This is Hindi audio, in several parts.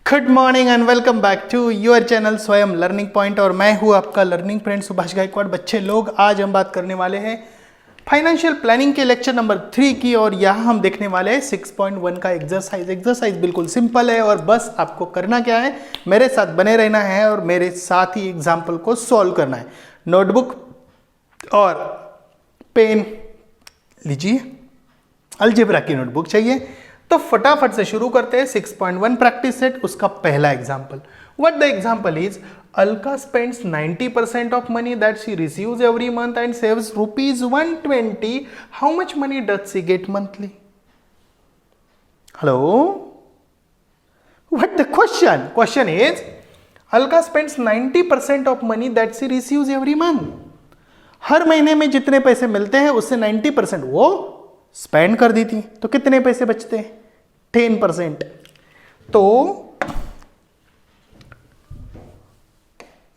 Good morning and welcome back to your channel Swayam learning point. और मैं हूं आपका लर्निंग फ्रेंड सुभाष गायकवाड़। बच्चे लोग, आज हम बात करने वाले हैं फाइनेंशियल प्लानिंग के लेक्चर नंबर 3 की। और यहाँ हम देखने वाले हैं 6.1 का एक्सरसाइज बिल्कुल सिंपल है और बस आपको करना क्या है, मेरे साथ बने रहना है और मेरे साथ ही एग्जाम्पल को सॉल्व करना है। नोटबुक और पेन लीजिए, अलजेब्रा की नोटबुक चाहिए। तो फटाफट से शुरू करते हैं 6.1 प्रैक्टिस सेट, उसका पहला example. What the example is, Alka spends 90% of money that she receives every month and saves ₹120। How much money does she get monthly? Hello, what the question? Question is Alka spends 90% of money that she receives every month. हर महीने में जितने पैसे मिलते हैं उससे 90% वो स्पेंड कर दी थी, तो कितने पैसे बचते हैं? 10%। तो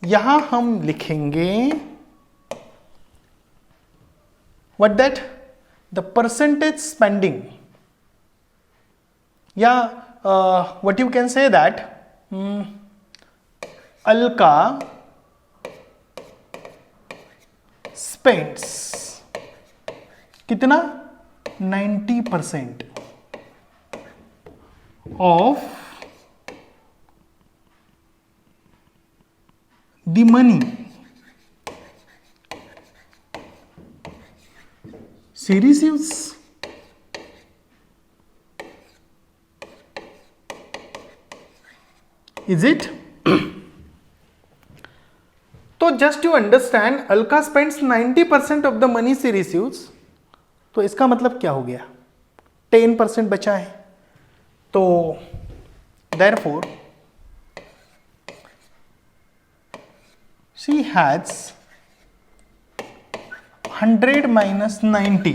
यहां हम लिखेंगे what that the percentage spending, या what you can say that Alka spends कितना? 90% of the money she receives. Is it? तो just to understand, Alka spends 90% of the money she receives. तो इसका मतलब क्या हो गया? 10% बचा है। तो therefore she has 100 minus 90,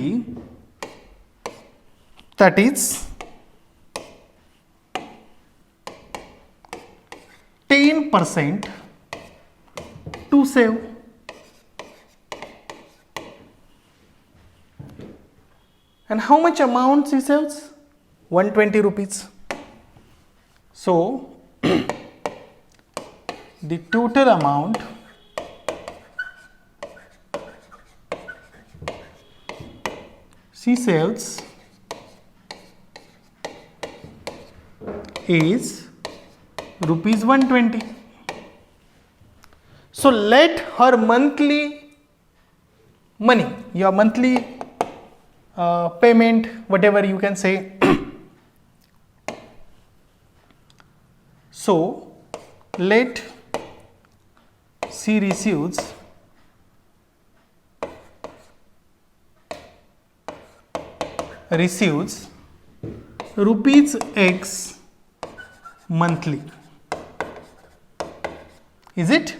that is 10% to save. And how much amount she saves? 120 rupees. So the total amount she saves is rupees 120. So let her monthly money, your monthly payment, whatever you can say. So let she receives rupees X monthly. Is it?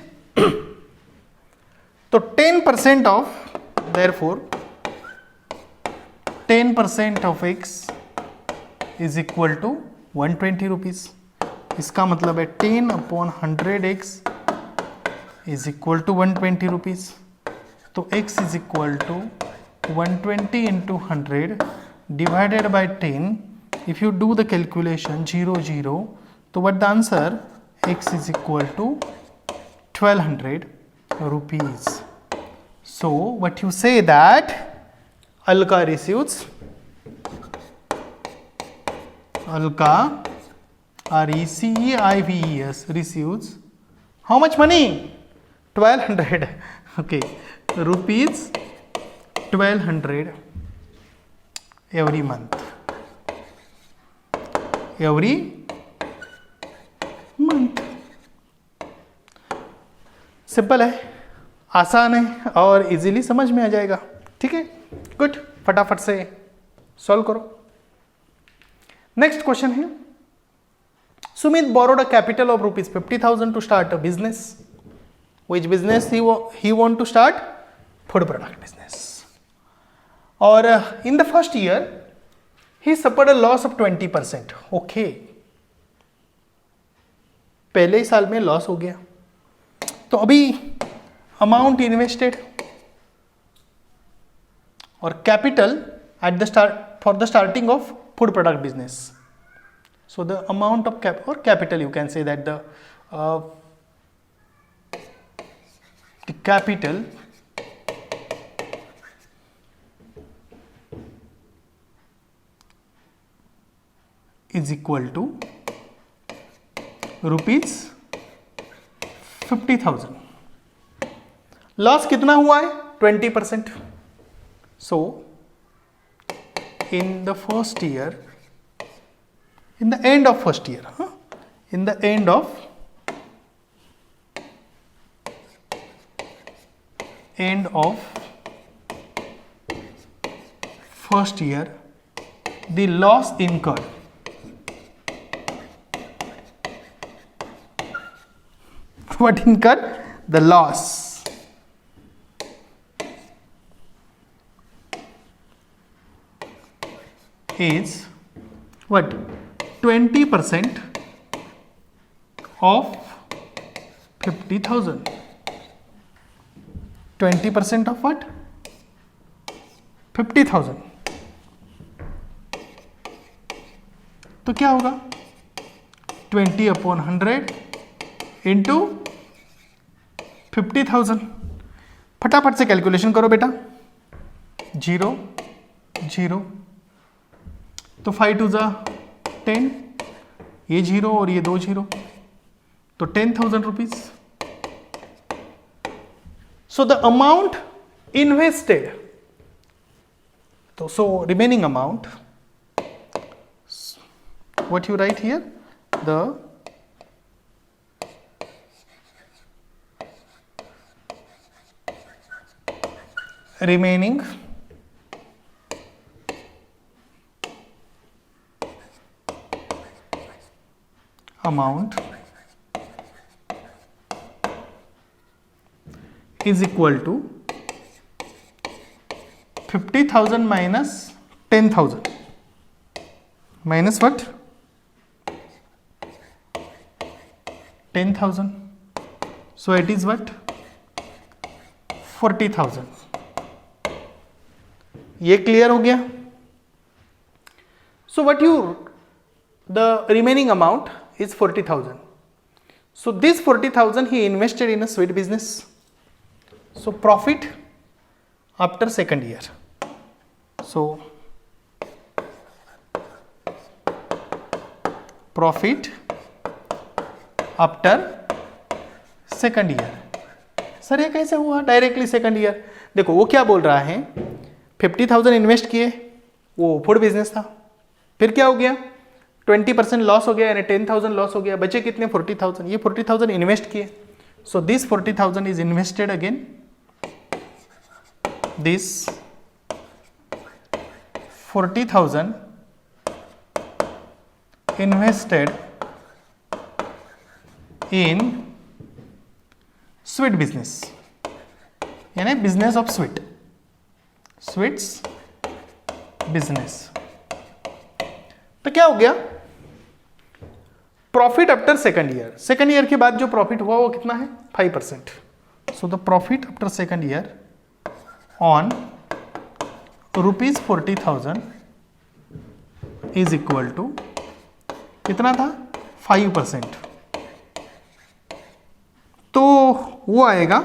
तो 10% of, therefore 10% of X is equal to 120 rupees. इसका मतलब है 10/100 X is equal to 120 rupees. तो X is equal to 120 into 100 divided by 10. If you do the calculation 0 0, तो what the answer? X is equal to 1200 rupees. So what you say that Alka receives, Alka, RECEIVES, receives how much money? 1200. Okay, rupees 1200 every month. Every month. Simple है, आसान है और इजीली समझ में आ जाएगा। ठीक है, गुड। फटाफट से सॉल्व करो। नेक्स्ट क्वेश्चन है, Sumit borrowed a capital of rupees 50,000 to start a business. Which business he want to start? Food product business. और in the first year he suffered a loss of 20%. Okay, पहले ही साल में लॉस हो गया। तो अभी अमाउंट इन्वेस्टेड और capital at the start for the starting of food product business So the amount of capital, you can say that the capital is equal to rupees 50,000. Loss कितना हुआ है? 20%. So in the first year, in the end of first year, in the end of first year, the loss incurred what incurred? The loss is what? 20% of 50,000. 20% of what? 50,000. तो क्या होगा? 20/100 इंटू 50,000. फटाफट से कैलकुलेशन करो बेटा. 0 0 तो 5 2 जा 10, ये 0 और ये 2 0, तो 10,000 rupees. So the amount invested, तो so remaining amount, what you write here, the remaining amount is equal to 50,000 minus 10,000 minus what? 10,000. So it is what? 40,000. ये क्लियर हो गया? So what you, the remaining amount is 40,000. So this 40,000 he invested in a sweet business. So profit after second year. So profit after second year. Sir ये कैसे हुआ डायरेक्टली सेकंड ईयर? देखो वो क्या बोल रहा है, 50,000 इन्वेस्ट किए, वो फूड बिजनेस था, फिर क्या हो गया? 20% लॉस हो गया, यानी 10,000 लॉस हो गया, बचे कितने? 40,000. ये 40,000 इन्वेस्ट किए. So this 40,000 is invested again. This 40,000 invested in sweet business, यानी बिजनेस ऑफ स्वीट्स बिजनेस. तो क्या हो गया? Profit after second year. Second year के बाद जो प्रॉफिट हुआ वो कितना है? 5%. So the profit after second year on rupees 40,000 is equal to कितना था? 5%. तो वो आएगा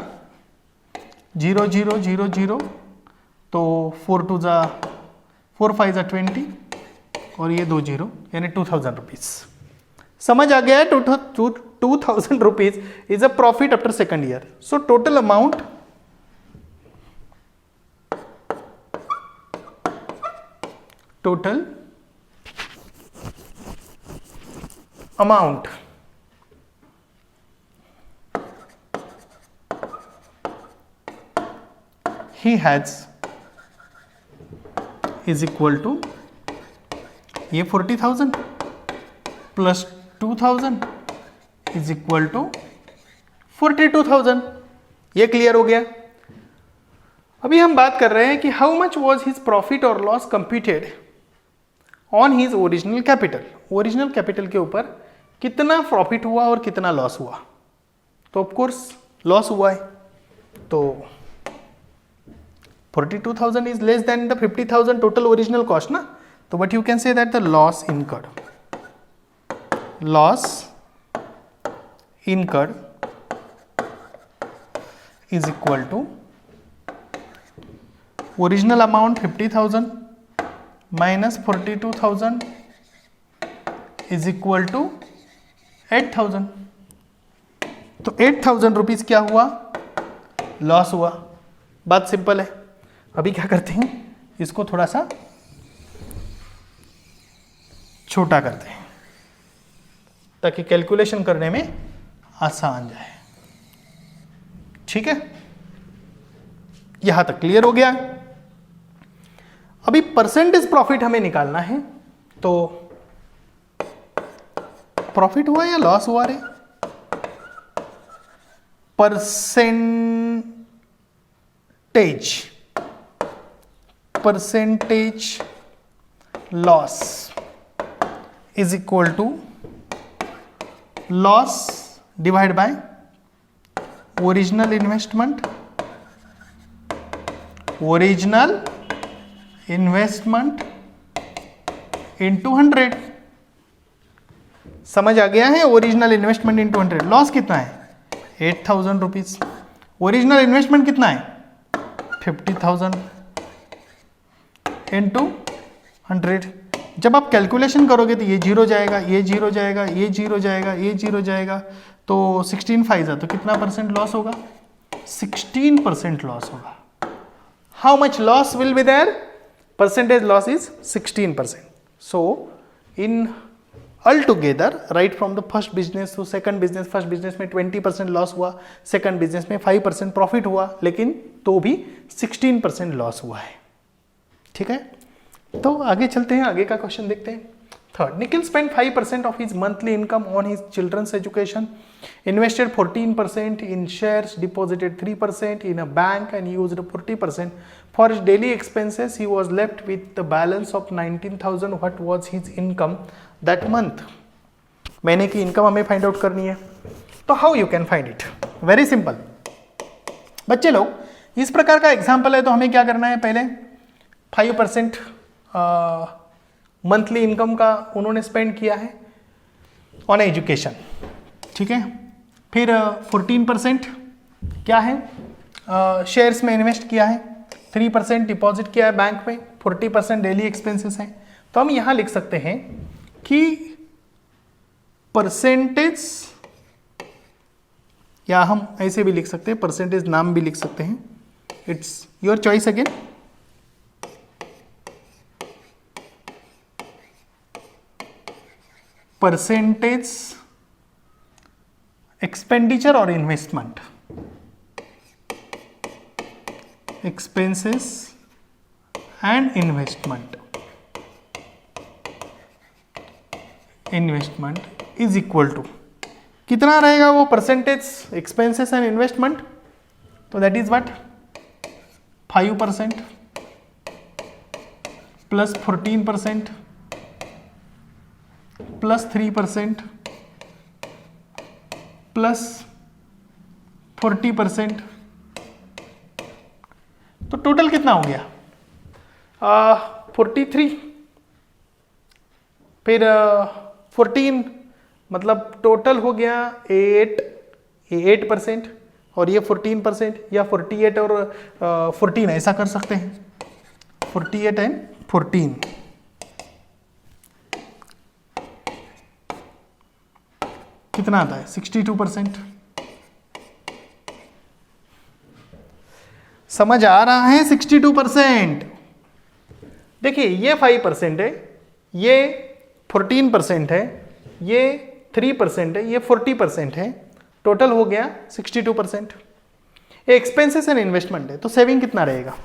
0 0 0 0, तो 4 2 जा 4 5 जा 20 और ये 2 0, यानी 2,000 रुपीज. समझ आ गया है? 2,000 rupees is a profit after second year. So total amount he has is equal to ये 40,000 प्लस 2,000 इज इक्वल टू 42,000. ये क्लियर हो गया? अभी हम बात कर रहे हैं कि how much was his profit or loss computed on his original capital. Original capital के ऊपर कितना प्रॉफिट हुआ और कितना लॉस हुआ. तो ऑफकोर्स लॉस हुआ है, तो 42,000 is less than the 50,000 total original cost ना. तो what you can say that the loss incurred loss incurred is equal to original amount 50,000 minus 42,000 is equal to 8,000. तो 8,000 रुपीज क्या हुआ? लॉस हुआ. बात सिंपल है. अभी क्या करते हैं, इसको थोड़ा सा छोटा करते हैं ताकि कैलकुलेशन करने में आसान जाए. ठीक है, यहां तक क्लियर हो गया. अभी परसेंटेज प्रॉफिट हमें निकालना है. तो प्रॉफिट हुआ या लॉस हुआ रे? Percentage loss is equal to loss divide by original investment into 100. समझ आ गया है? Original investment into 100. लॉस कितना है? 8,000 रुपीज. ओरिजिनल इन्वेस्टमेंट कितना है? 50,000 इंटू 100. जब आप कैलकुलेशन करोगे तो ये जीरो जाएगा, ये जीरो जाएगा, ये जीरो जाएगा, ये जीरो जाएगा, तो 16 फाइजा तो कितना परसेंट लॉस होगा? 16% लॉस होगा. How much loss will be there? Percentage loss is 16%. So in altogether right from the first business to second business, first business में 20% लॉस हुआ, second business में 5% प्रॉफिट हुआ, लेकिन तो भी 16% लॉस हुआ है. ठीक है, तो आगे चलते हैं, आगे का क्वेश्चन देखते हैं. Third, Nikhil spent 5% of his monthly income on his children's education, invested 14% in shares, deposited 3% in a bank and used 40% for his daily expenses. He was left with the balance of 19,000. What was his income that month? महीने की इनकम हमें फाइंड आउट करनी है. तो how you can find it? Very simple. बच्चे लोग, इस प्रकार का एग्जाम्पल है तो हमें क्या करना है? पहले 5% मंथली इनकम का उन्होंने स्पेंड किया है ऑन एजुकेशन. ठीक है, फिर 14% क्या है? शेयर्स में इन्वेस्ट किया है, 3% डिपॉजिट किया है बैंक में, 40% डेली एक्सपेंसेस हैं. तो हम यहां लिख सकते हैं कि परसेंटेज, या हम ऐसे भी लिख सकते हैं, परसेंटेज नाम भी लिख सकते हैं. It's your choice again. Percentage expenditure और investment, expenses and investment is equal to कितना रहेगा वो? Percentage expenses and investment. तो that is what? 5% plus 14% plus 3% plus 40%. तो टोटल कितना हो गया? 43. फिर 14, मतलब टोटल हो गया 8% और ये 14%, या 48 और 14 ऐसा कर सकते हैं. 48 एंड 14 कितना आता है? 62%. समझ आ रहा है? 62%. देखिए, ये 5% है, ये 14% है, ये 3% है, ये 40% है. टोटल हो गया 62%. ये एक्सपेंसेस एंड इन्वेस्टमेंट है, तो सेविंग कितना रहेगा?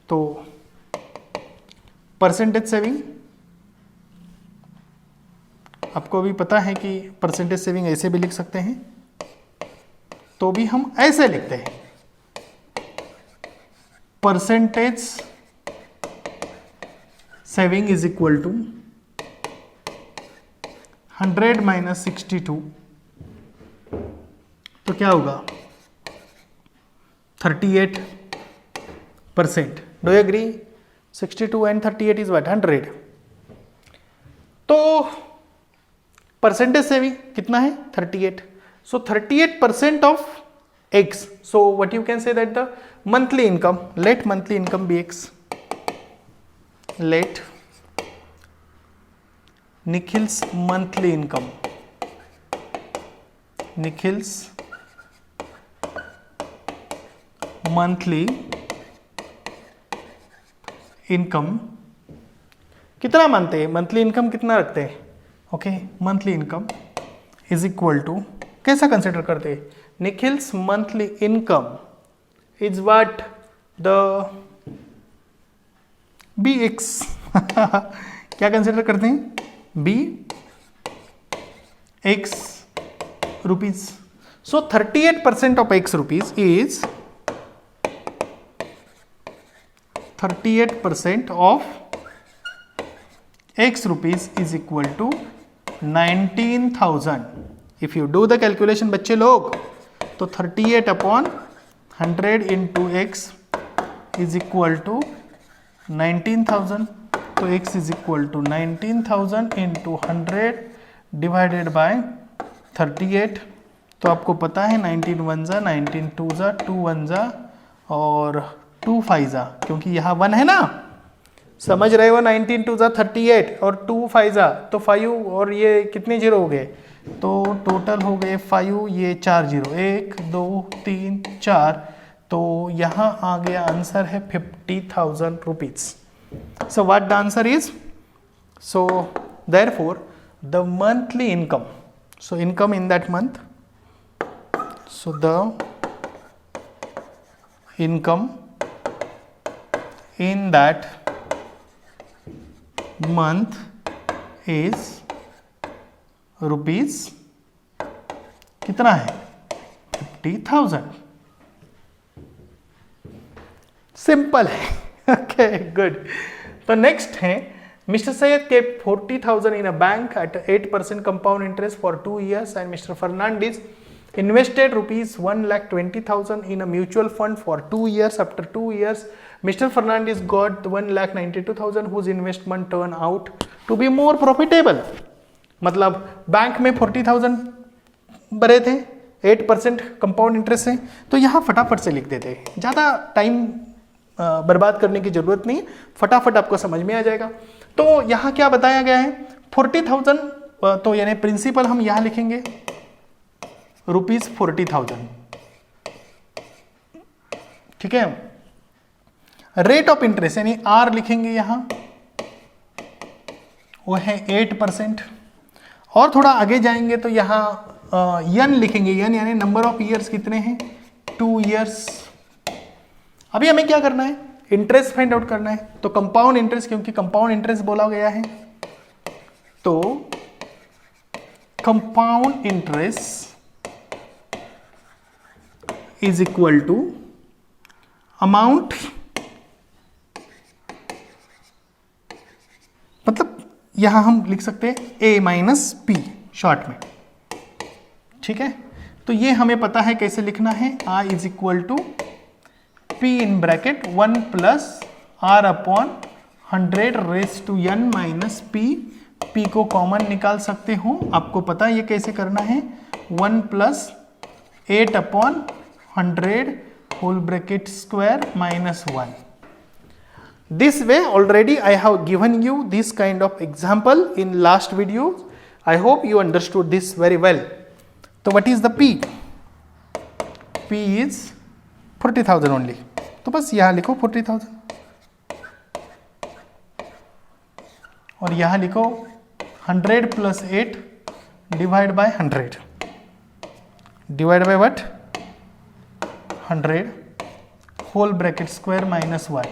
तो परसेंटेज सेविंग आपको भी पता है कि परसेंटेज सेविंग ऐसे भी लिख सकते हैं, तो भी हम ऐसे लिखते हैं. Percentage saving is equal to 100 minus 62. तो क्या होगा? 38%. Do you agree? 62 and 38 is what? 100. तो परसेंटेज से भी कितना है 38, so 38% of x, so what you can say that the monthly income, let monthly income be x, let Nikhil's monthly income, Nikhil's monthly income कितना मानते हैं, मंथली इनकम कितना रखते हैं, okay, monthly income is equal to, कैसा कंसिडर करते हैं, Nikhil's monthly income is what the B X क्या कंसिडर करते हैं, B X rupees, so 38% of X rupees is 38% of x rupees is equal to 19,000. If you do the calculation बच्चे लोग, तो 38 upon 100 into x is equal to 19,000. तो x is equal to 19,000 into 100 divided by 38. तो आपको पता है 19 1 जा, 19 2 जा, 2 1 जा और 2 5 जा, क्योंकि यहाँ 1 है ना, समझ रहे हो, 19 2 जा 38 और 2 5 जा, तो 5 और ये कितने जीरो हो गए, तो टोटल हो गए 5, ये 4 जीरो, 1 2 3 4, तो यहाँ आ गया आंसर है 50,000 rupees. So what the answer is, so therefore the monthly income, so income in that month, so the income in that month is rupees कितना है 50,000. सिंपल है. Okay good. तो नेक्स्ट है, mister Syed kept 40,000 in a bank at 8% compound interest for 2 years and Mr. Fernandez invested rupees 1,20,000 in a mutual fund for 2 years. After 2 years, Mr. Fernandez got 1,92,000 whose investment turned out to be more profitable. मतलब बैंक में 40,000 भरे थे, 8% कंपाउंड इंटरेस्ट है, तो यहाँ फटाफट से लिख देते हैं, ज़्यादा टाइम बर्बाद करने की जरूरत नहीं, फटाफट आपको समझ में आ जाएगा. तो यहाँ क्या बताया गया है, 40,000, तो यानी प्रिंसिपल हम यहाँ लिखेंगे रुपीज 40,000, ठीक है. रेट ऑफ इंटरेस्ट यानी आर लिखेंगे यहाँ, वो है 8%. और थोड़ा आगे जाएंगे तो यहाँ यन लिखेंगे, यन यानी नंबर ऑफ ईयर्स कितने हैं, 2 ईयर्स. अभी हमें क्या करना है, इंटरेस्ट फाइंड आउट करना है. तो कंपाउंड इंटरेस्ट, क्योंकि कंपाउंड इंटरेस्ट बोला गया है, तो compound interest is equal to amount, मतलब यहां हम लिख सकते हैं a माइनस पी शॉर्ट में, ठीक है. तो ये हमें पता है कैसे लिखना है, i is equal to p in bracket 1 plus r upon 100 raise to n minus p. p को कॉमन निकाल सकते हो, आपको पता है ये कैसे करना है, 1 plus 8 upon 100 whole bracket square minus 1. This way already I have given you this kind of example in last video. I hope you understood this very well. So what is the P? P is 40,000 only. तो बस यहाँ लिखो 40,000 और यहाँ लिखो 100 plus 8 divide by 100. Divide by what? 100 whole bracket square minus 1.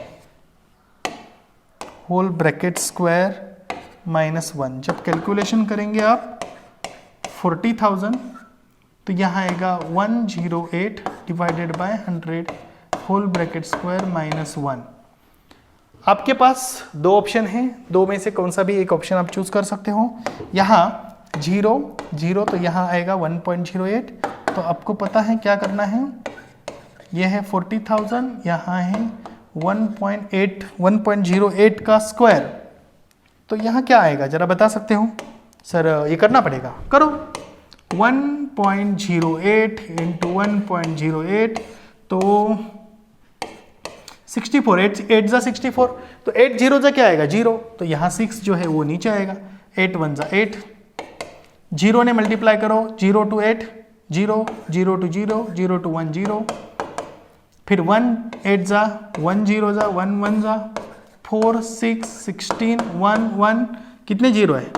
Whole bracket square minus 1. जब कैलकुलेशन करेंगे आप 40,000, तो यहाँ आएगा 108 divided by 100 whole bracket square minus 1. आपके पास दो ऑप्शन हैं, दो में से कौन सा भी एक ऑप्शन आप चूज कर सकते हो. यहाँ 0 0, तो यहाँ आएगा 1.08. तो आपको पता है क्या करना है, यह है 40,000, यहाँ है 1.08 का स्क्वायर, तो यहाँ क्या आएगा जरा बता सकते हो, सर ये करना पड़ेगा, करो। 1.08 इंटू 1.08 तो 64, 8 जा 64, तो 8 जीरो जा क्या आएगा 0, तो यहाँ 6 जो है वो नीचे आएगा, 8 1 जा 8, 0 ने मल्टीप्लाई करो, 0 to 8 0, 0 to 0, 0 to 1 0, फिर 1 8 जा 1 0 जा 1 1 जा 4 6 16 1 1, कितने जीरो है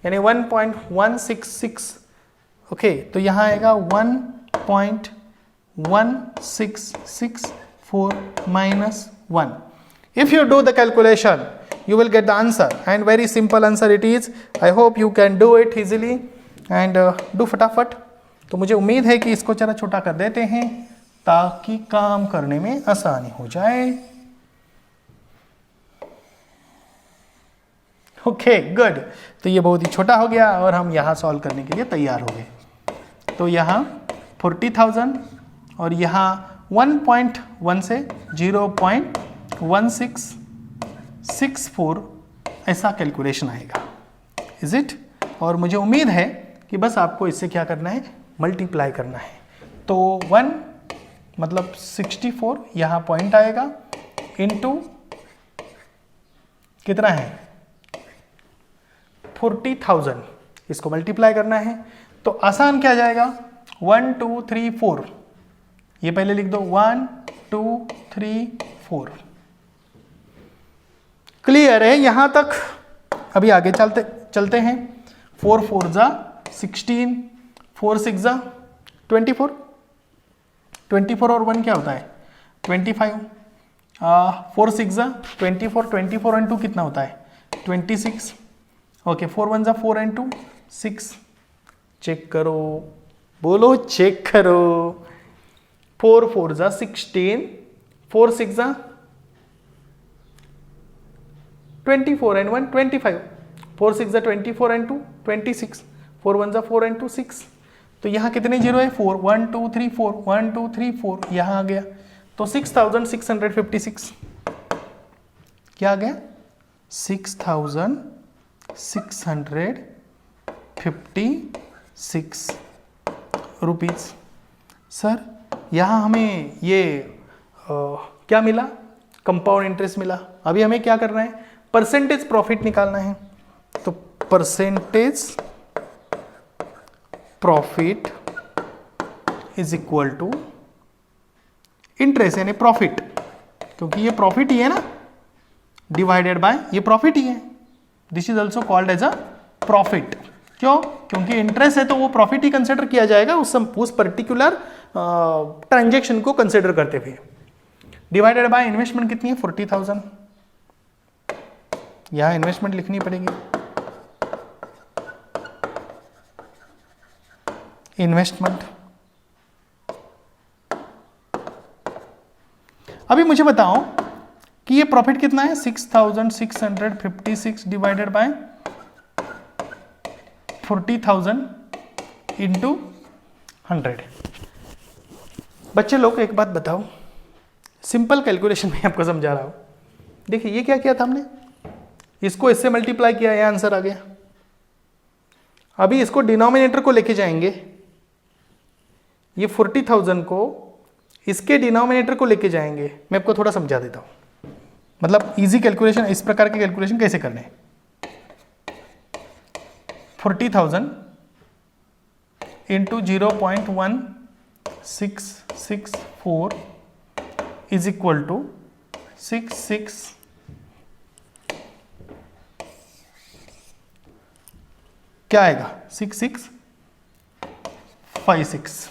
यानी 1.166, ओके, तो यहाँ आएगा 1.1664 minus 1. If you do the calculation, you will get the answer, and very simple answer it is. I hope you can do it easily and do फटाफट। तो मुझे उम्मीद है कि इसको जरा छोटा कर देते हैं ताकि काम करने में आसानी हो जाए। ओके गुड, तो ये बहुत ही छोटा हो गया और हम यहाँ सॉल्व करने के लिए तैयार हो गए। तो यहाँ 40,000 और यहाँ 1.1 से 0.1664 ऐसा कैलकुलेशन आएगा, इज इट। और मुझे उम्मीद है कि बस आपको इससे क्या करना है, मल्टीप्लाई करना है। तो 1 मतलब 64 यहाँ पॉइंट आएगा, इनटू कितना है 40,000, इसको मल्टीप्लाई करना है। तो आसान क्या जाएगा 1 2 3 4, ये पहले लिख दो 1 2 3 4। क्लियर है यहां तक? अभी आगे चलते हैं। 4 4 जा 16, 4 6 जा 24, 24 और 1 क्या होता है 25, 4 6 जा 24, 24 और 2 कितना होता है 26, ओके, 4 1 जा 4 and 2 6, चेक करो, बोलो चेक करो। 4 4 जा 16, 4 6 जा 24 and 1 25, 4 6 जा 24 and 2 26, 4 1 जा 4 and 2 6, तो यहाँ कितने जीरो है 4, 1 2 3 4, 1 2 3 4, यहाँ आ गया। तो 6,656 क्या आ गया 6,656 रुपीज़। सर यहाँ हमें ये क्या मिला, कंपाउंड इंटरेस्ट मिला। अभी हमें क्या करना है, परसेंटेज प्रॉफिट निकालना है। तो percentage profit is equal to interest यानी प्रॉफिट, क्योंकि ये प्रॉफिट ही है ना, डिवाइडेड बाय ये प्रॉफिट ही है। This is also called as a profit. क्यों? क्योंकि इंटरेस्ट है तो वो प्रॉफिट ही कंसिडर किया जाएगा उस पर्टिकुलर ट्रांजेक्शन को कंसिडर करते हुए। डिवाइडेड बाय इन्वेस्टमेंट कितनी है 40,000, यहां इन्वेस्टमेंट लिखनी पड़ेगी। इन्वेस्टमेंट, अभी मुझे बताओ कि ये प्रॉफिट कितना है 6,656 डिवाइडेड बाय 40,000 इंटू 100। बच्चे लोग एक बात बताओ, सिंपल कैलकुलेशन में आपको समझा रहा हूं। देखिए ये क्या किया था हमने, इसको इससे मल्टीप्लाई किया, यह आंसर आ गया। अभी इसको डिनोमिनेटर को लेके जाएंगे, ये 40,000 को इसके डिनोमिनेटर को लेके जाएंगे। मैं आपको थोड़ा समझा देता हूं, मतलब इजी कैलकुलेशन, इस प्रकार के कैलकुलेशन कैसे करने। 40,000 इंटू 0.1664 इज इक्वल टू 66 क्या आएगा 6656।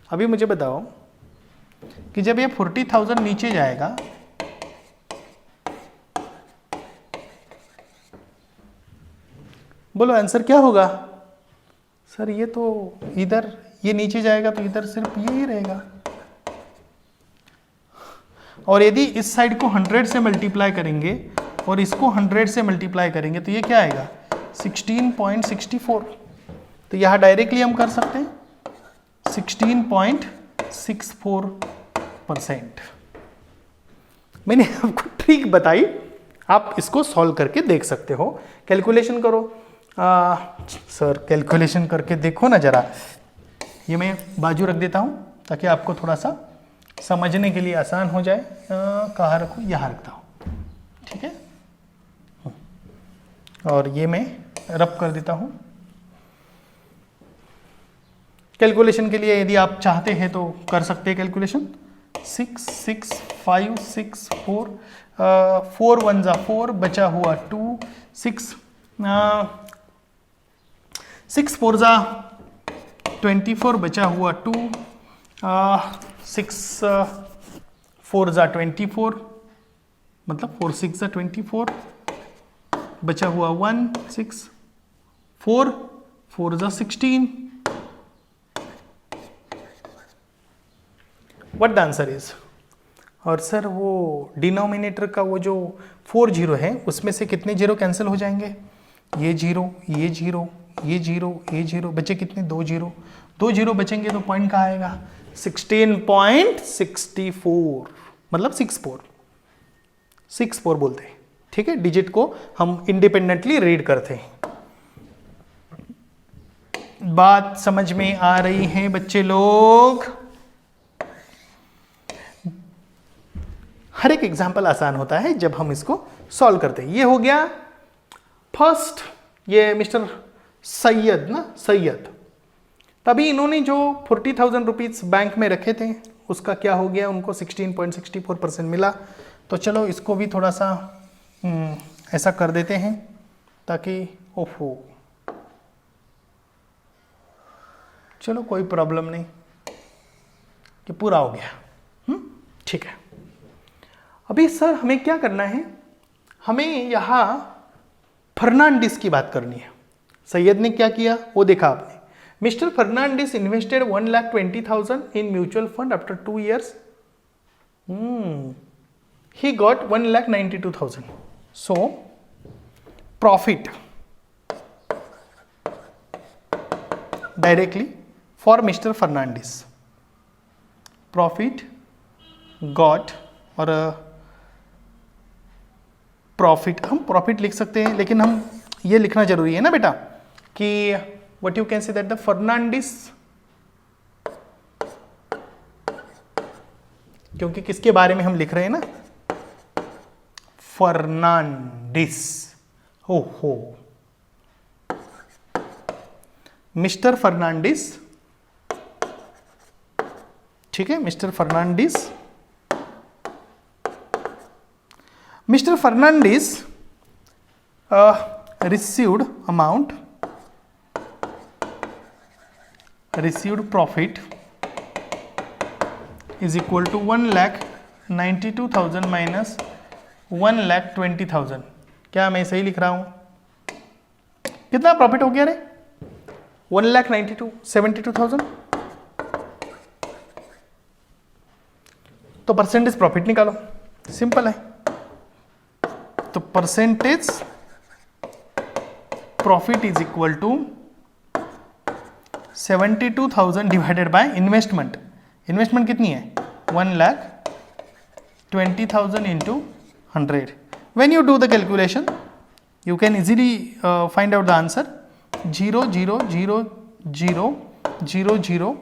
अभी मुझे बताओ कि जब ये 40,000 नीचे जाएगा बोलो आंसर क्या होगा। सर ये तो इधर ये नीचे जाएगा तो इधर सिर्फ ये ही रहेगा, और यदि इस साइड को 100 से मल्टीप्लाई करेंगे और इसको 100 से मल्टीप्लाई करेंगे तो ये क्या आएगा 16.64। तो यहाँ डायरेक्टली हम कर सकते हैं 16.64%। मैंने आपको ट्रिक बताई, आप इसको सॉल्व करके देख सकते हो। कैलकुलेशन करो, सर कैलकुलेशन करके देखो ना जरा। ये मैं बाजू रख देता हूँ ताकि आपको थोड़ा सा समझने के लिए आसान हो जाए। कहाँ रखूँ, यहाँ रखता हूँ, ठीक है। और ये मैं रब कर देता हूँ। कैलकुलेशन के लिए यदि आप चाहते हैं तो कर सकते हैं कैलकुलेशन। 6 6 5 6 4 4 1 जा 4, बचा हुआ 2 6 6 4 जा 24, बचा हुआ 2 6 4 जा 24, मतलब 4 6 जा 24, बचा हुआ 1 6 4 4 जा 16। What the answer is? और सर वो डिनोमिनेटर का वो जो 4 जीरो है उसमें से कितने जीरो कैंसिल हो जाएंगे? ये जीरो, ये जीरो, ये जीरो, ये जीरो, बचे कितने? 2 जीरो। 2 जीरो बचेंगे तो पॉइंट कहाँ आएगा? 16.64, मतलब 64 बोलते हैं, ठीक है। डिजिट को हम इंडिपेंडेंटली रीड करते हैं। बात समझ में आ रही है बच्चे लोग? हर एक एग्जाम्पल आसान होता है जब हम इसको सॉल्व करते हैं। ये हो गया फर्स्ट, ये मिस्टर सैयद ना, सैयद। तभी इन्होंने जो 40,000 रुपीज बैंक में रखे थे उसका क्या हो गया? उनको 16.64% मिला। तो चलो इसको भी थोड़ा सा ऐसा कर देते हैं ताकि ओफो, चलो कोई प्रॉब्लम नहीं, कि पूरा हो गया। ठीक है। अभी सर हमें क्या करना है? हमें यहाँ फर्नांडिस की बात करनी है। सैयद ने क्या किया वो देखा आपने। Mister Fernandez invested 1,20,000 in mutual fund after 2 years. He got 1,92,000. So profit directly for Mr. Fernandez. Profit got, और प्रॉफिट, हम प्रॉफिट लिख सकते हैं लेकिन हम ये लिखना जरूरी है ना बेटा कि what you can say that the Fernandez, क्योंकि किसके बारे में हम लिख रहे हैं ना? फर्नांडिस। हो मिस्टर फर्नांडिस, ठीक है। Mister Fernandez, Mr. Fernandez received profit is equal to 1,92,000 minus 1,20,000। क्या मैं सही लिख रहा हूं? कितना प्रॉफिट हो गया रे? 1,72,000। तो परसेंटेज प्रॉफिट निकालो, सिंपल है। तो percentage profit is equal to 72,000 divided by investment. Investment कितनी है? 1,20,000 into 100। When you do the calculation you can easily find out the answer. 0 0 0 0 0 0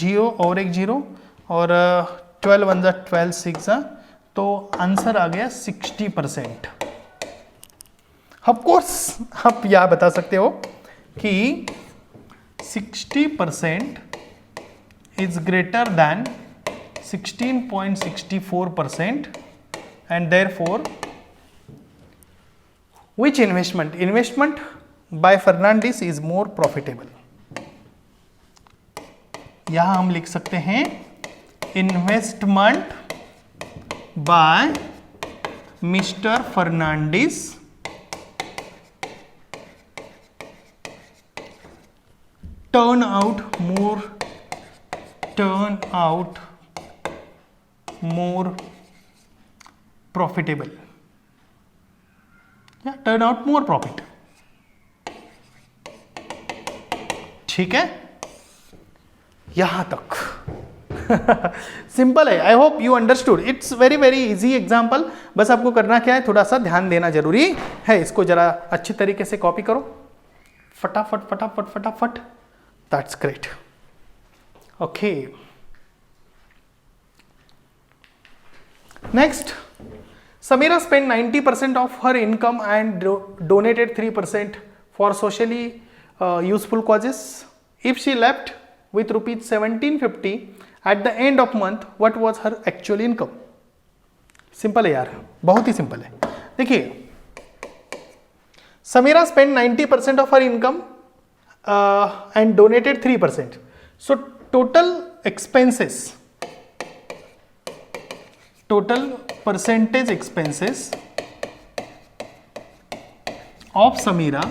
0 और एक 0 और 12 1 12 6, तो आंसर आ गया 60%। ऑफकोर्स आप यह बता सकते हो कि 60% is greater than 16.64% and therefore which investment by Fernandez is more profitable? यहां हम लिख सकते हैं investment by Mr. Fernandez turn out more profitable, या turn out more profit। ठीक है, यहां तक सिंपल है, आई hope you understood, it's very very easy example. बस आपको करना क्या है, थोड़ा सा ध्यान देना जरूरी है। इसको जरा अच्छे तरीके से कॉपी करो, फटाफट फटाफट फटाफट, that's great. Okay, next, Samira spent 90% of her income and donated 3% for socially useful causes. If she left with rupees 1750 at the end of month, what was her actual income? Simple है यार, बहुत ही सिंपल है। देखिए, Samira spent 90% of her income and donated 3%. So total expenses, total percentage expenses of Samira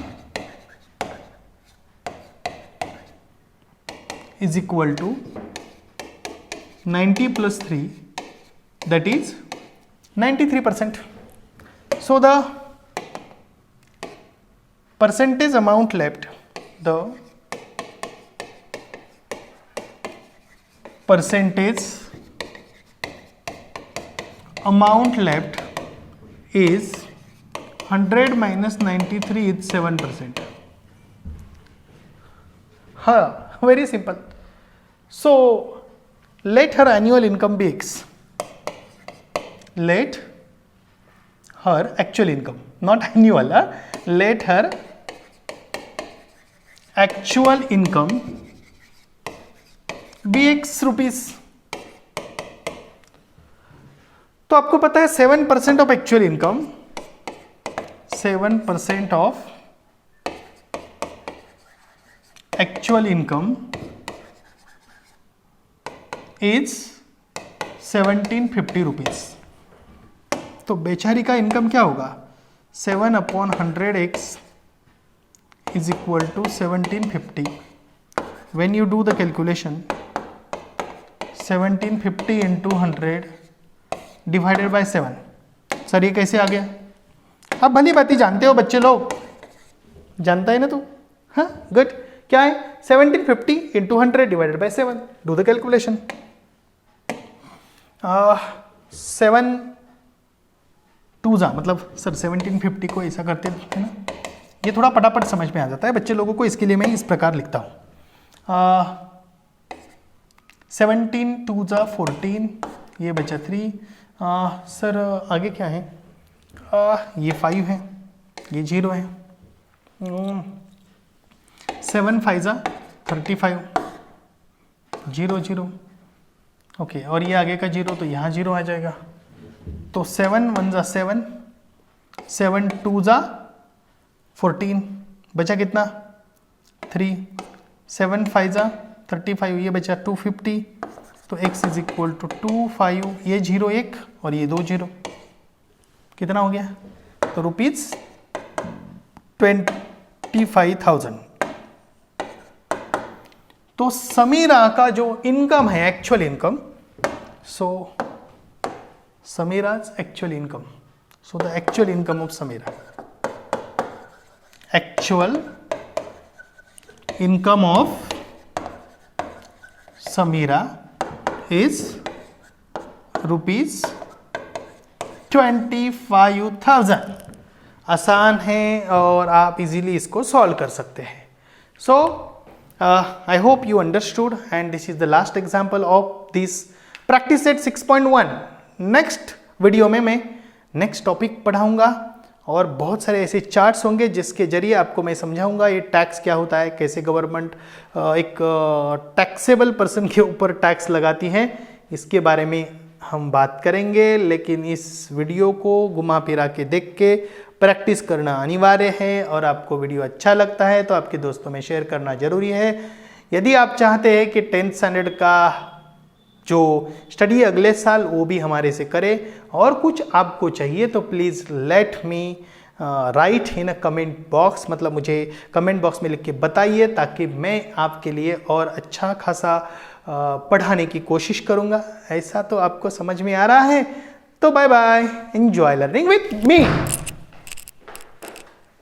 is equal to 90 plus 3, that is 93%. So the percentage amount left, the percentage amount left is 100 minus 93 is 7%. Very simple. So let her annual income be X. Let her actual income, not annual, let her actual income be X rupees. तो आपको पता है 7% of actual income, 7% of actual income is 1750 rupees. तो बेचारी का इनकम क्या होगा, 7/100x is equal to 1750। When you do the calculation, 1750 into 100 divided by 7। Sir ये कैसे आ गया? आप भली बात ही जानते हो बच्चे लोग, जानता है ना तू? हाँ, गुड। क्या है? 1750 into 100 divided by 7। Do the calculation. 7 2 मतलब सर 1750 को ऐसा करते हैं ना, ये थोड़ा फटाफट समझ में आ जाता है बच्चे लोगों को, इसके लिए मैं इस प्रकार लिखता हूँ। 17 2 14, ये बचा 3। सर आगे क्या है? ये 5 है, ये 0 है। 7 5 35, 0 0। ओके, और ये आगे का 0 तो यहाँ 0 आ जाएगा। तो 7 1 7, 7 2 14, बचा कितना? 3। 7 5 35, ये बचा 250। तो x इज इक्वल टू 2 5, ये 0 1 और ये 2 0, कितना हो गया? तो रुपीज 25,000। तो समीरा का जो इनकम है, actual income, so समीरा's actual income, so the actual income of Samira, actual income of Samira is rupees 25,000। आसान है और आप इजीली इसको सॉल्व कर सकते हैं। So I hope you understood and this is the last example of this practice set 6.1। Next video में मैं नेक्स्ट टॉपिक पढ़ाऊंगा और बहुत सारे ऐसे चार्ट्स होंगे जिसके जरिए आपको मैं समझाऊंगा ये टैक्स क्या होता है, कैसे गवर्नमेंट एक टैक्सेबल पर्सन के ऊपर टैक्स लगाती है, इसके बारे में हम बात करेंगे। लेकिन इस वीडियो को घुमा फिरा के देख के प्रैक्टिस करना अनिवार्य है और आपको वीडियो अच्छा लगता है तो आपके दोस्तों में शेयर करना जरूरी है। यदि आप चाहते हैं कि 10th स्टैंडर्ड का जो स्टडी अगले साल वो भी हमारे से करे और कुछ आपको चाहिए तो please let me right in a comment box, मतलब मुझे कमेंट बॉक्स में लिख के बताइए ताकि मैं आपके लिए और अच्छा खासा पढ़ाने की कोशिश करूँगा। ऐसा तो आपको समझ में आ रहा है? तो bye bye, enjoy learning with me.